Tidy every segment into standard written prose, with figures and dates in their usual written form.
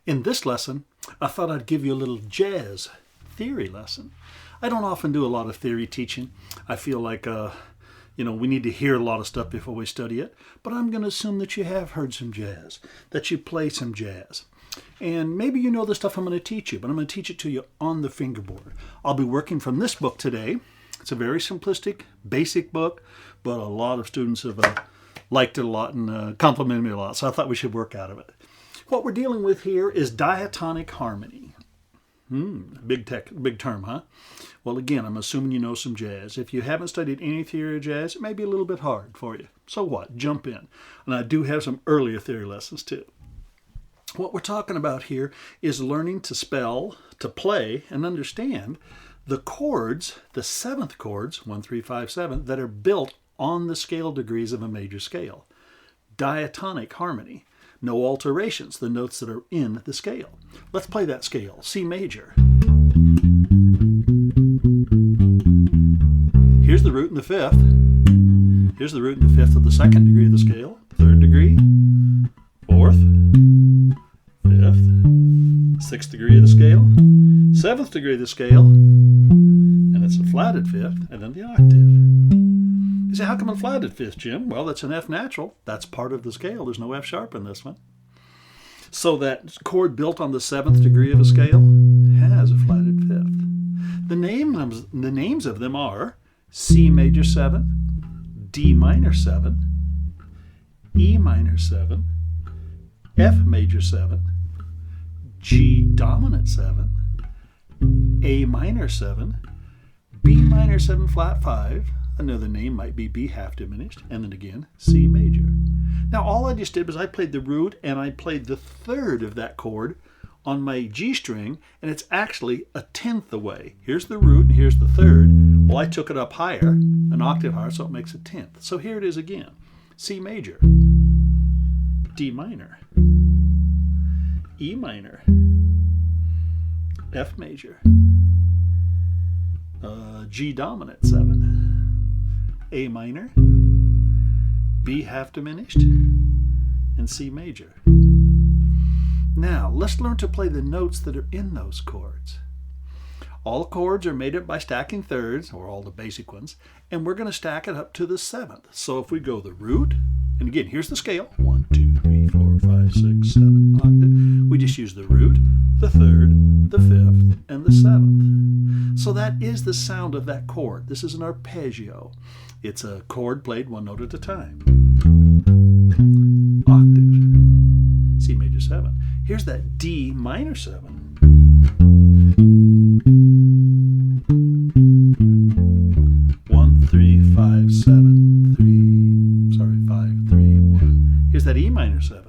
In this lesson, I thought I'd give you a little jazz theory lesson. I don't often do a lot of theory teaching. I feel like, we need to hear a lot of stuff before we study it. But I'm going to assume that you have heard some jazz, that you play some jazz. And maybe you know the stuff I'm going to teach you, but I'm going to teach it to you on the fingerboard. I'll be working from this book today. It's a very simplistic, basic book, but a lot of students have liked it a lot and complimented me a lot, so I thought we should work out of it. What we're dealing with here is diatonic harmony. Big term, huh? Well, again, I'm assuming you know some jazz. If you haven't studied any theory of jazz, it may be a little bit hard for you. So what? Jump in. And I do have some earlier theory lessons too. What we're talking about here is learning to spell, to play, and understand the chords, the seventh chords, 1, 3, 5, 7, that are built on the scale degrees of a major scale. Diatonic harmony. No alterations, the notes that are in the scale. Let's play that scale. C major. Here's the root in the fifth. Here's the root in the fifth of the second degree of the scale. Third degree. Fourth. Fifth. Sixth degree of the scale. Seventh degree of the scale. And it's a flatted fifth. And then the octave. You say, how come a flatted fifth, Jim? Well, that's an F natural. That's part of the scale. There's no F sharp in this one. So that chord built on the seventh degree of a scale has a flatted fifth. The names of them are C major 7, D minor 7, E minor 7, F major 7, G dominant 7, A minor 7, B minor 7 flat 5, another name might be B half diminished, and then again, C major. Now all I just did was I played the root and I played the third of that chord on my G string, and it's actually a tenth away. Here's the root and here's the third. Well, I took it up higher, an octave higher, so it makes a tenth. So here it is again. C major, D minor, E minor, F major, G dominant 7, A minor, B half diminished, and C major. Now, let's learn to play the notes that are in those chords. All chords are made up by stacking thirds, or all the basic ones, and we're going to stack it up to the seventh. So if we go the root, and again, here's the scale, 1, 2, 3, 4, 5, 6, 7, octave. We just use the root, the third, the fifth, and the seventh. So that is the sound of that chord. This is an arpeggio. It's a chord played one note at a time. Octave. C major 7. Here's that D minor 7. 1, 3, 5, 7, 3. Sorry, 5, 3, 1. Here's that E minor 7.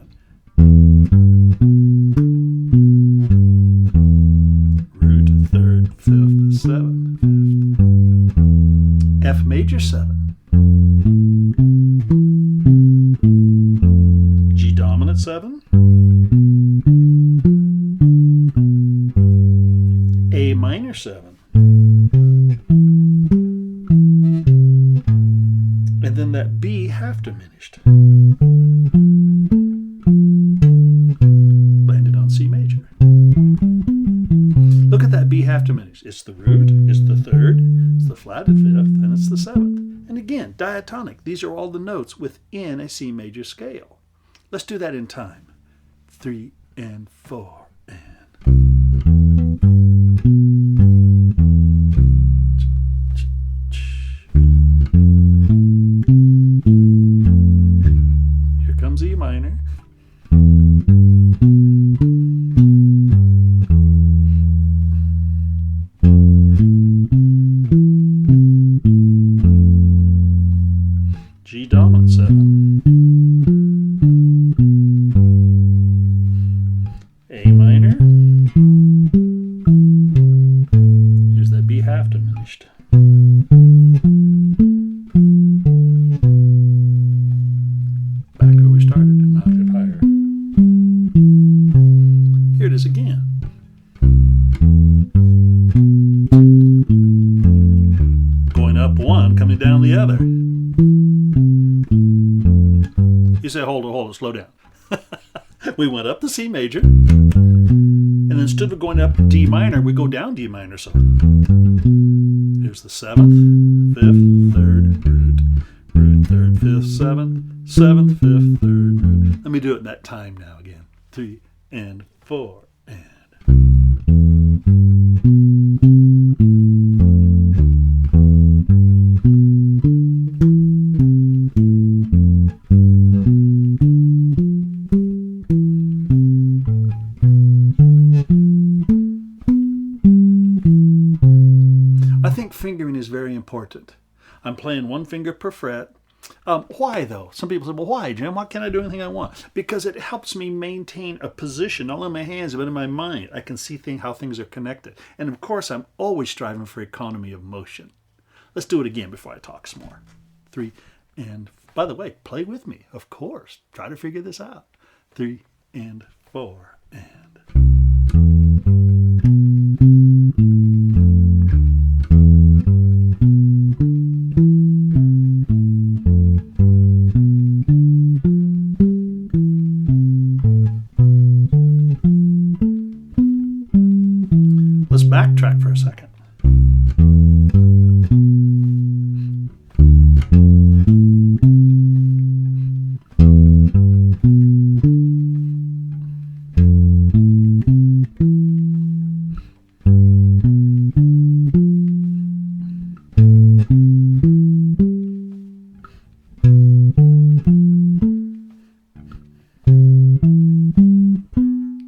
Root, third, fifth, seventh, fifth. F major 7. G dominant 7. A minor 7. And then that B half diminished. Landed on C major. Look at that B half diminished. It's the root, it's the third, it's the flatted fifth, and it's the seventh. And again, diatonic. These are all the notes within a C major scale. Let's do that in time. 3 and 4 and... Here comes E minor. G dominant 7. A minor. Here's that B half diminished. Back where we started, an octave higher. Here it is again. Going up one, coming down the other. You say, hold it, slow down. We went up the C major, instead of going up D minor, we go down D minor. So here's the 7th, 5th, 3rd, root, root, 3rd, 5th, 7th, 7th, 5th, 3rd, root. Let me do it in that time now again. 3 and 4 and. I think fingering is very important. I'm playing one finger per fret. Why though? Some people say, well, why, Jim? Why can't I do anything I want? Because it helps me maintain a position, not only in my hands, but in my mind. I can see how things are connected. And of course, I'm always striving for economy of motion. Let's do it again before I talk some more. 3 and, by the way, play with me, of course. Try to figure this out. 3 and 4 and. Let's backtrack for a second.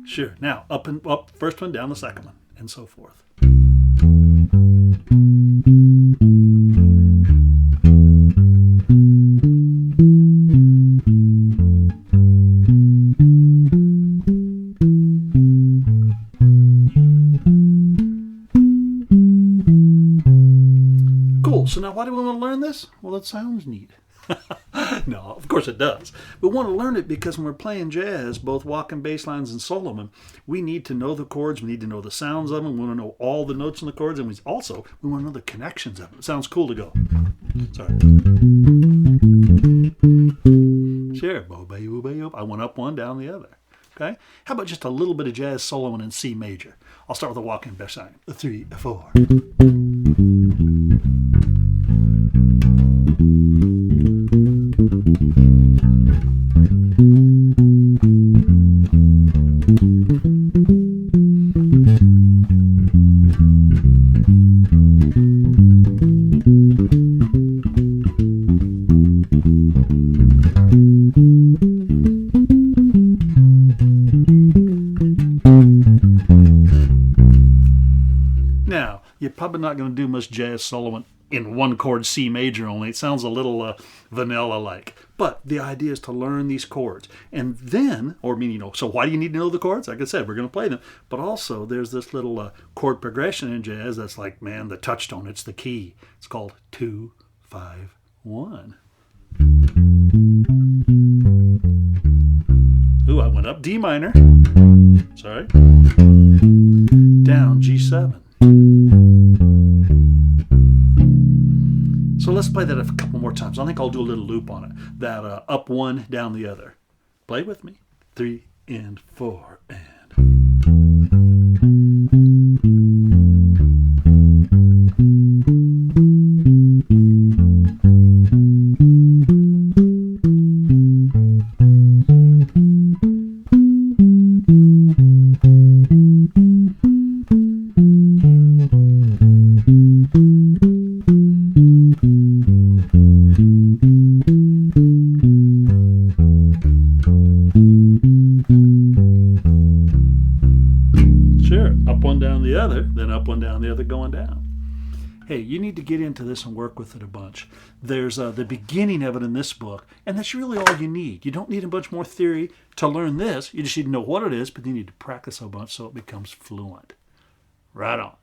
Sure. Now, up, first one, down the second one, and so forth. Cool. So now why do we want to learn this? Well, it sounds neat. No, of course it does. We want to learn it because when we're playing jazz, both walking bass lines and soloing, we need to know the chords, we need to know the sounds of them, we want to know all the notes in the chords, and we want to know the connections of them. It sounds cool to go. Sorry. Sure. I went up one, down the other. Okay? How about just a little bit of jazz soloing in C major? I'll start with a walking bass line. 3, 4. Now, you're probably not going to do much jazz soloing in one chord C major only. It sounds a little vanilla-like. But the idea is to learn these chords. And then, so why do you need to know the chords? Like I said, we're going to play them. But also, there's this little chord progression in jazz that's like, man, the touchstone. It's the key. It's called 2, 5, 1. Ooh, I went up D minor. Sorry. Down G7. So let's play that a couple more times. I think I'll do a little loop on it. That up one, down the other. Play with me. 3 and 4 and. Sure, up one down the other, then up one down the other going down. Hey, you need to get into this and work with it a bunch. There's the beginning of it in this book, and that's really all you need. You don't need a bunch more theory to learn this. You just need to know what it is, but you need to practice a bunch so it becomes fluent. Right on.